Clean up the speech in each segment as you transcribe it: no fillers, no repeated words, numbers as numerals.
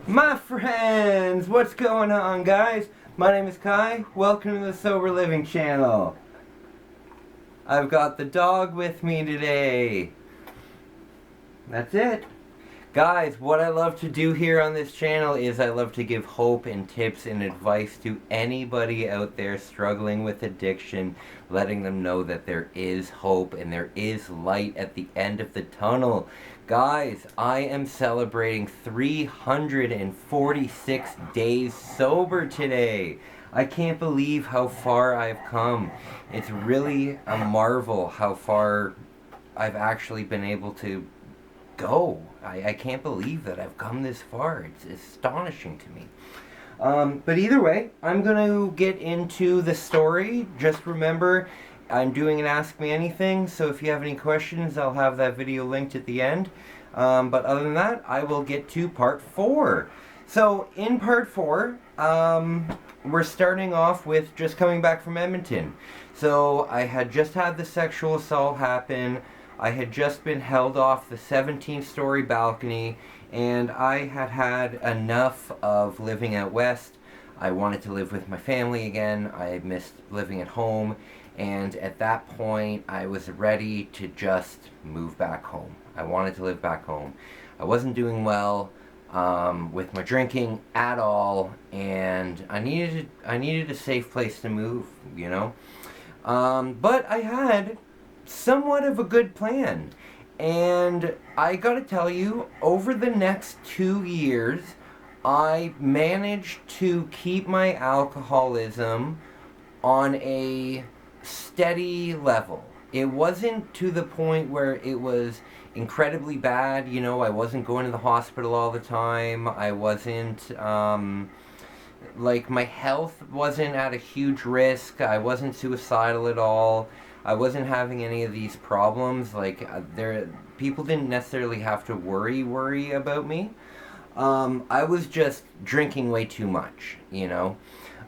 My friends, what's going on, guys? My name is Kai. Welcome to the Sober Living channel. I've got the dog with me today. That's it. Guys, what I love to do here on this channel is I love to give hope and tips and advice to anybody out there struggling with addiction, letting them know that there is hope and there is light at the end of the tunnel. Guys, I am celebrating 346 days sober today. I can't believe how far I've come. It's really a marvel how far I've actually been able to go. I can't believe that I've come this far. It's astonishing to me. But either way, I'm going to get into the story. Just remember, I'm doing an Ask Me Anything, so if you have any questions, I'll have that video linked at the end. But other than that, I will get to part 4. So, in part 4, we're starting off with just coming back from Edmonton. So, I had just had the sexual assault happen. I had just been held off the 17th story balcony, and I had had enough of living out west. I wanted to live with my family again. I missed living at home, and at that point I was ready to just move back home. I wanted to live back home. I wasn't doing well with my drinking at all, and I needed a safe place to move, you know. But I had somewhat of a good plan. And I gotta tell you, over the next 2 years, I managed to keep my alcoholism on a steady level. It wasn't to the point where it was incredibly bad. You know, I wasn't going to the hospital all the time. I wasn't, my health wasn't at a huge risk. I wasn't suicidal at all. I wasn't having any of these problems. People didn't necessarily have to worry about me. I was just drinking way too much, you know.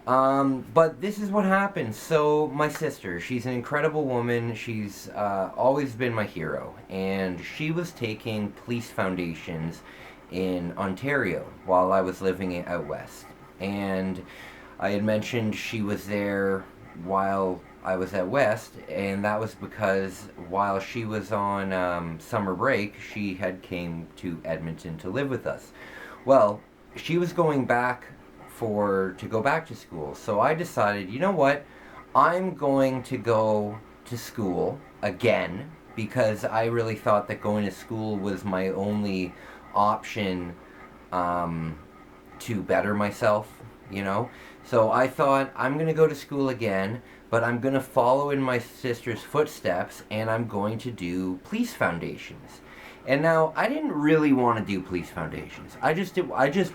But this is what happened. So my sister, she's an incredible woman. She's always been my hero, and she was taking police foundations in Ontario while I was living out west. And I had mentioned she was there while I was at West, and that was because while she was on summer break, she had came to Edmonton to live with us. Well, she was going back to go back to school, so I decided, you know what, I'm going to go to school again, because I really thought that going to school was my only option to better myself, you know. So I thought, I'm going to go to school again, but I'm going to follow in my sister's footsteps, and I'm going to do police foundations. And now, I didn't really want to do police foundations. I just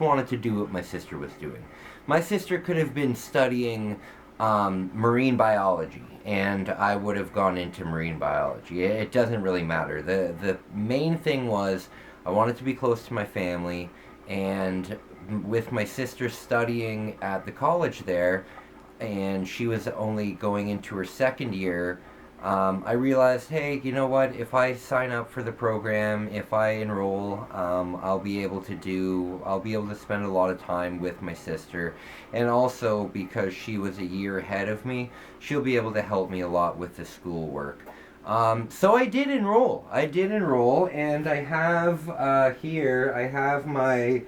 wanted to do what my sister was doing. My sister could have been studying marine biology, and I would have gone into marine biology. It doesn't really matter. The main thing was, I wanted to be close to my family, and with my sister studying at the college there, and she was only going into her second year, I realized, hey, you know what, if I sign up for the program, if I enroll, I'll be able to spend a lot of time with my sister, and also because she was a year ahead of me, she'll be able to help me a lot with the schoolwork. So I did enroll, and I have, here, I have my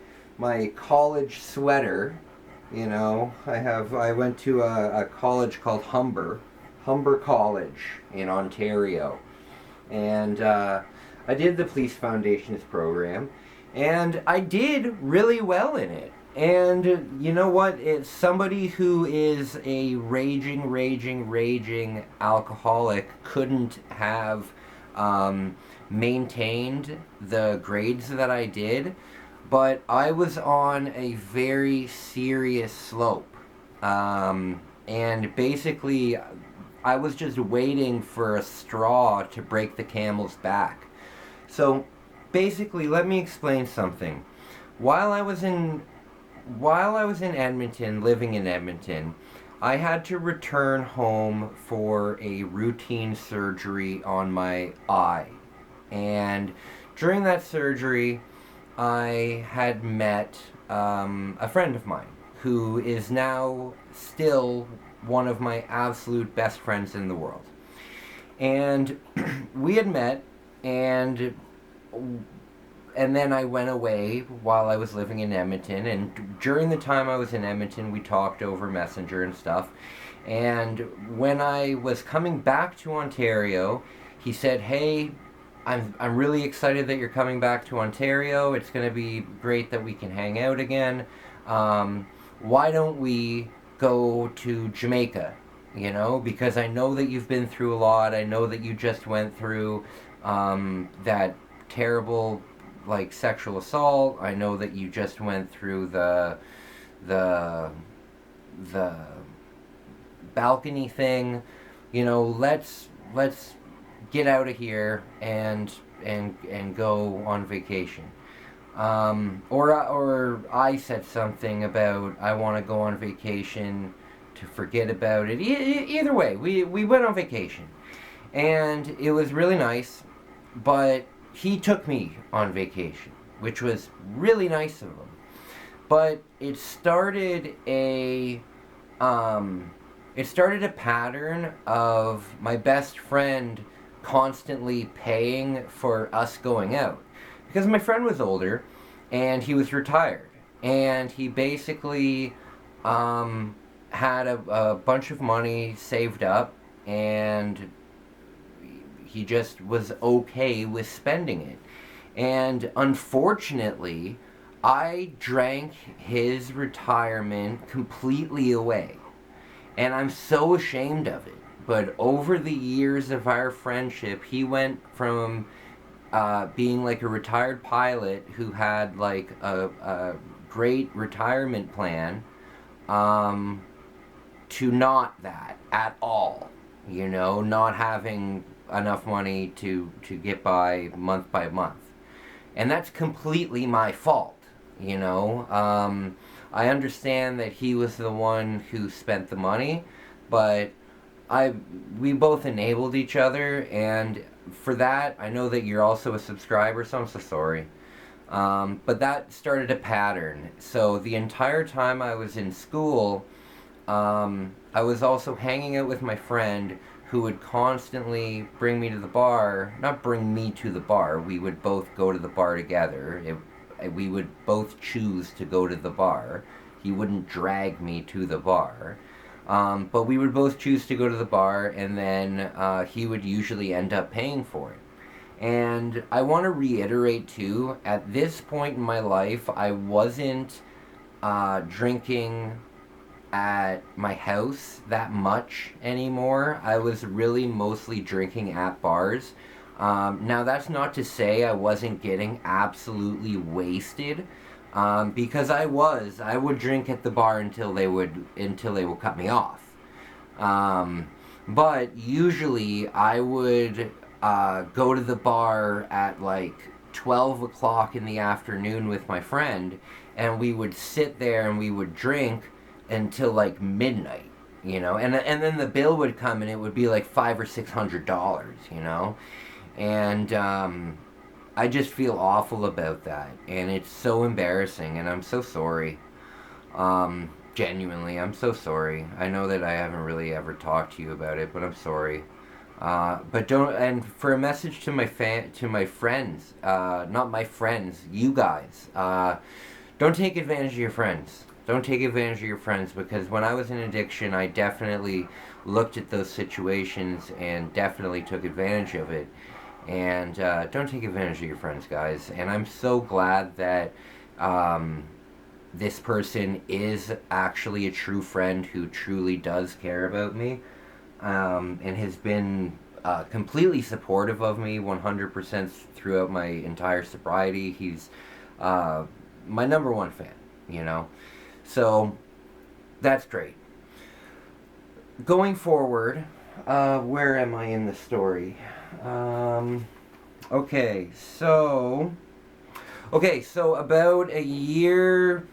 college sweater. You know, I went to a college called Humber College in Ontario, and I did the Police Foundations program, and I did really well in it. And you know what? It's somebody who is a raging alcoholic couldn't have maintained the grades that I did. But I was on a very serious slope. And basically, I was just waiting for a straw to break the camel's back. So, basically, let me explain something. While I was in Edmonton, living in Edmonton, I had to return home for a routine surgery on my eye. And during that surgery, I had met a friend of mine who is now still one of my absolute best friends in the world. And we had met, and then I went away while I was living in Edmonton. And during the time I was in Edmonton, we talked over Messenger and stuff. And when I was coming back to Ontario, he said, "Hey, I'm really excited that you're coming back to Ontario. It's going to be great that we can hang out again. Why don't we go to Jamaica? You know, because I know that you've been through a lot. I know that you just went through that terrible, like, sexual assault. I know that you just went through the the balcony thing. You know, let's get out of here and go on vacation." Or I said something about I want to go on vacation to forget about it. Either way, we went on vacation, and it was really nice. But he took me on vacation, which was really nice of him. But it started a pattern of my best friend constantly paying for us going out, because my friend was older and he was retired, and he basically had a bunch of money saved up, and he just was okay with spending it. And unfortunately, I drank his retirement completely away. And I'm so ashamed of it. But over the years of our friendship, he went from being like a retired pilot who had like a great retirement plan to not that at all. You know, not having enough money to get by month. And that's completely my fault, you know. I understand that he was the one who spent the money, but we both enabled each other, and for that, I know that you're also a subscriber, so I'm so sorry. But that started a pattern. So the entire time I was in school, I was also hanging out with my friend who would constantly bring me to the bar. Not bring me to the bar, we would both go to the bar together. We would both choose to go to the bar. He wouldn't drag me to the bar. But we would both choose to go to the bar, and then he would usually end up paying for it. And I want to reiterate too, at this point in my life, I wasn't drinking at my house that much anymore. I was really mostly drinking at bars. Now that's not to say I wasn't getting absolutely wasted, because I would drink at the bar until they would cut me off. But usually I would go to the bar at like 12 o'clock in the afternoon with my friend, and we would sit there and we would drink until like midnight, you know, and then the bill would come and it would be like $500 or $600, you know, and I just feel awful about that, and it's so embarrassing, and I'm so sorry. Genuinely, I'm so sorry. I know that I haven't really ever talked to you about it, but I'm sorry. But don't, and for a message to my friends, not my friends, you guys, don't take advantage of your friends. Don't take advantage of your friends, because when I was in addiction, I definitely looked at those situations and definitely took advantage of it. And don't take advantage of your friends, guys. And I'm so glad that this person is actually a true friend who truly does care about me, and has been completely supportive of me 100% throughout my entire sobriety. He's my number one fan, you know. So that's great. Going forward, where am I in the story? Okay, so about a year,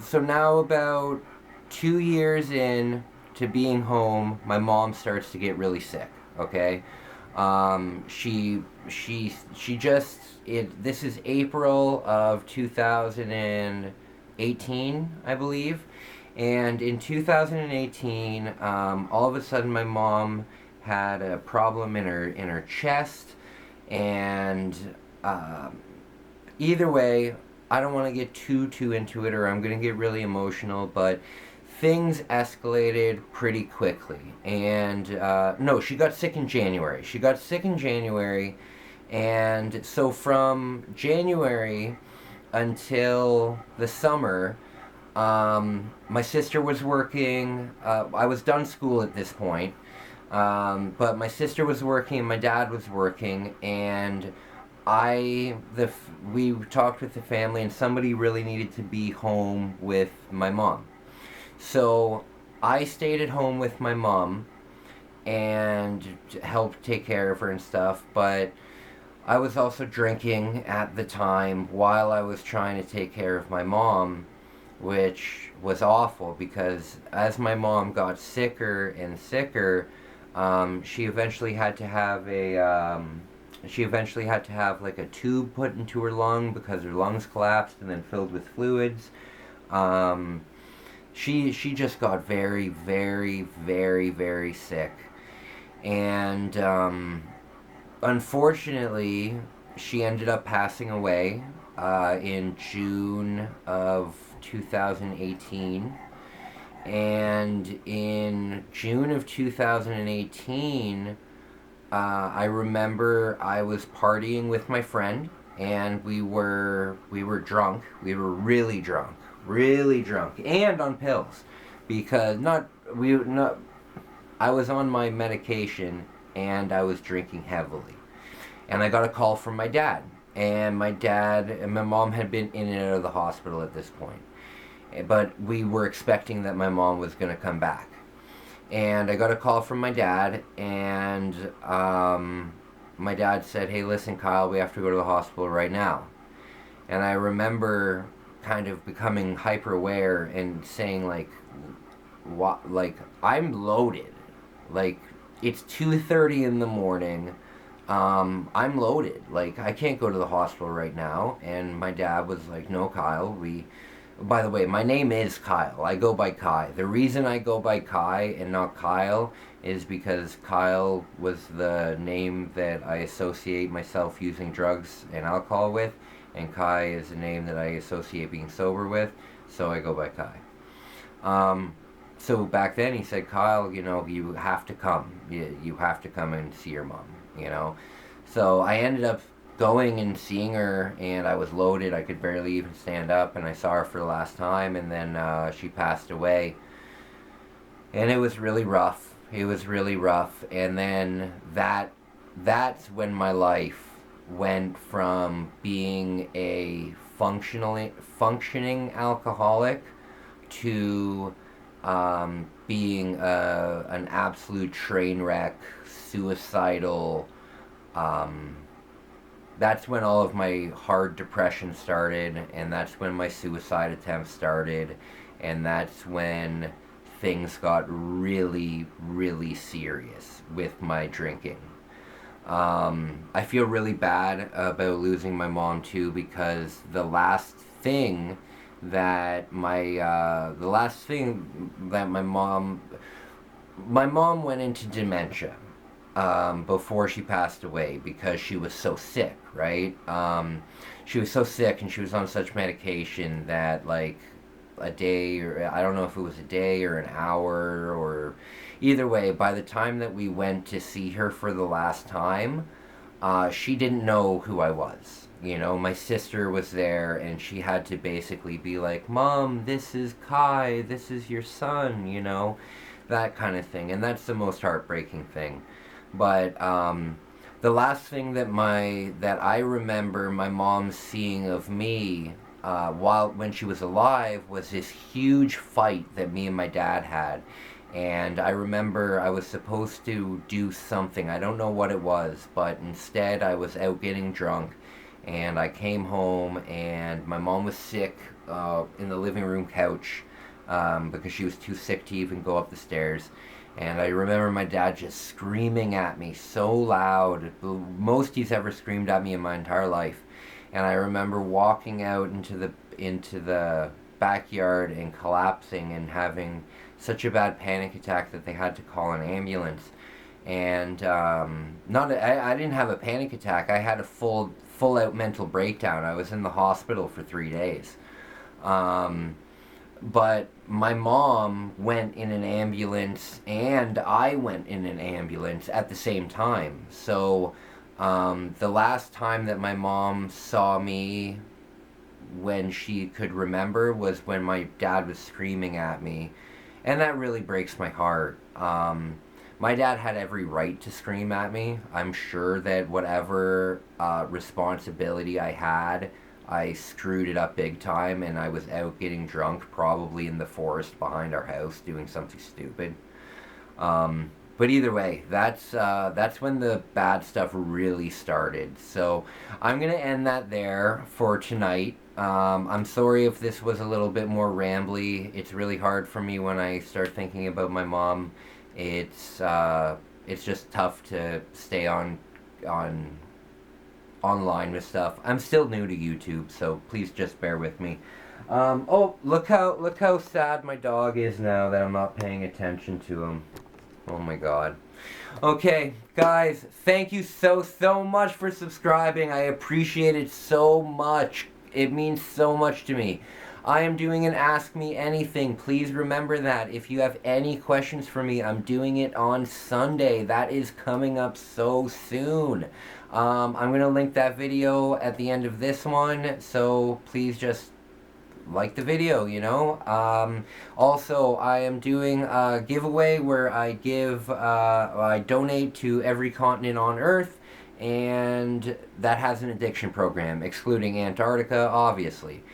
so now about 2 years in to being home, my mom starts to get really sick, okay? She just this is April of 2018, I believe, and in 2018, all of a sudden my mom had a problem in her chest, and either way, I don't want to get too into it, or I'm gonna get really emotional, but things escalated pretty quickly. And no, she got sick in January. She got sick in January, and so from January until the summer, my sister was working. I was done school at this point, but my sister was working, my dad was working, and we talked with the family, and somebody really needed to be home with my mom. So I stayed at home with my mom and helped take care of her and stuff, but I was also drinking at the time while I was trying to take care of my mom, which was awful because as my mom got sicker and sicker, she eventually had to have like a tube put into her lung because her lungs collapsed and then filled with fluids. She just got very, very, very, very sick, and unfortunately, she ended up passing away in June of 2018. And in June of 2018, I remember I was partying with my friend, and we were drunk. We were really drunk, and on pills, because I was on my medication and I was drinking heavily, and I got a call from my dad, and my mom had been in and out of the hospital at this point, but we were expecting that my mom was going to come back. And I got a call from my dad, and my dad said, "Hey, listen, Kyle, we have to go to the hospital right now." And I remember kind of becoming hyper aware and saying like, "What? Like, I'm loaded. Like, it's 2:30 in the morning. I'm loaded. Like, I can't go to the hospital right now." And my dad was like, "No, Kyle, By the way, my name is Kyle. I go by Kai. The reason I go by Kai and not Kyle is because Kyle was the name that I associate myself using drugs and alcohol with, and Kai is the name that I associate being sober with, so I go by Kai." So back then he said, "Kyle, you have to come. You have to come and see your mom. So I ended up going and seeing her, and I was loaded. I could barely even stand up, and I saw her for the last time, and then she passed away. And it was really rough. And then that's when my life went from being a functioning alcoholic to being an absolute train wreck, suicidal. That's when all of my hard depression started, and that's when my suicide attempts started, and that's when things got really, really serious with my drinking. I feel really bad about losing my mom too, because the last thing that my mom went into dementia before she passed away because she was so sick, right? She was so sick, and she was on such medication that like a day, or I don't know if it was a day or an hour, or either way, by the time that we went to see her for the last time, she didn't know who I was. My sister was there, and she had to basically be like, "Mom, this is Kai, this is your son," that kind of thing. And that's the most heartbreaking thing. But the last thing that I remember my mom seeing of me when she was alive was this huge fight that me and my dad had. And I remember I was supposed to do something. I don't know what it was, but instead I was out getting drunk, and I came home, and my mom was sick in the living room couch because she was too sick to even go up the stairs. And I remember my dad just screaming at me so loud, the most he's ever screamed at me in my entire life. And I remember walking out into the backyard and collapsing and having such a bad panic attack that they had to call an ambulance. And I didn't have a panic attack. I had a full out mental breakdown. I was in the hospital for 3 days. But my mom went in an ambulance and I went in an ambulance at the same time. So the last time that my mom saw me when she could remember was when my dad was screaming at me. And that really breaks my heart. My dad had every right to scream at me. I'm sure that whatever responsibility I had, I screwed it up big time, and I was out getting drunk, probably in the forest behind our house, doing something stupid. But either way, that's when the bad stuff really started. So I'm gonna end that there for tonight. I'm sorry if this was a little bit more rambly. It's really hard for me when I start thinking about my mom. It's just tough to stay on online with stuff. I'm still new to YouTube, so please just bear with me. Oh, look how sad my dog is now that I'm not paying attention to him. Oh my god. Okay, guys, thank you so much for subscribing. I appreciate it so much. It means so much to me. I am doing an Ask Me Anything. Please remember that. If you have any questions for me, I'm doing it on Sunday. That is coming up so soon. I'm going to link that video at the end of this one, so please just like the video, you know. Also, I am doing a giveaway where I donate to every continent on Earth, and that has an addiction program, excluding Antarctica, obviously.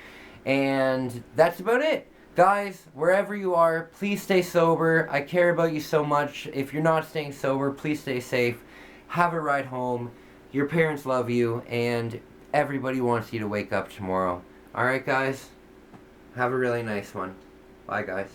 And that's about it. Guys, wherever you are, please stay sober. I care about you so much. If you're not staying sober, please stay safe. Have a ride home. Your parents love you, and everybody wants you to wake up tomorrow. Alright, guys? Have a really nice one. Bye, guys.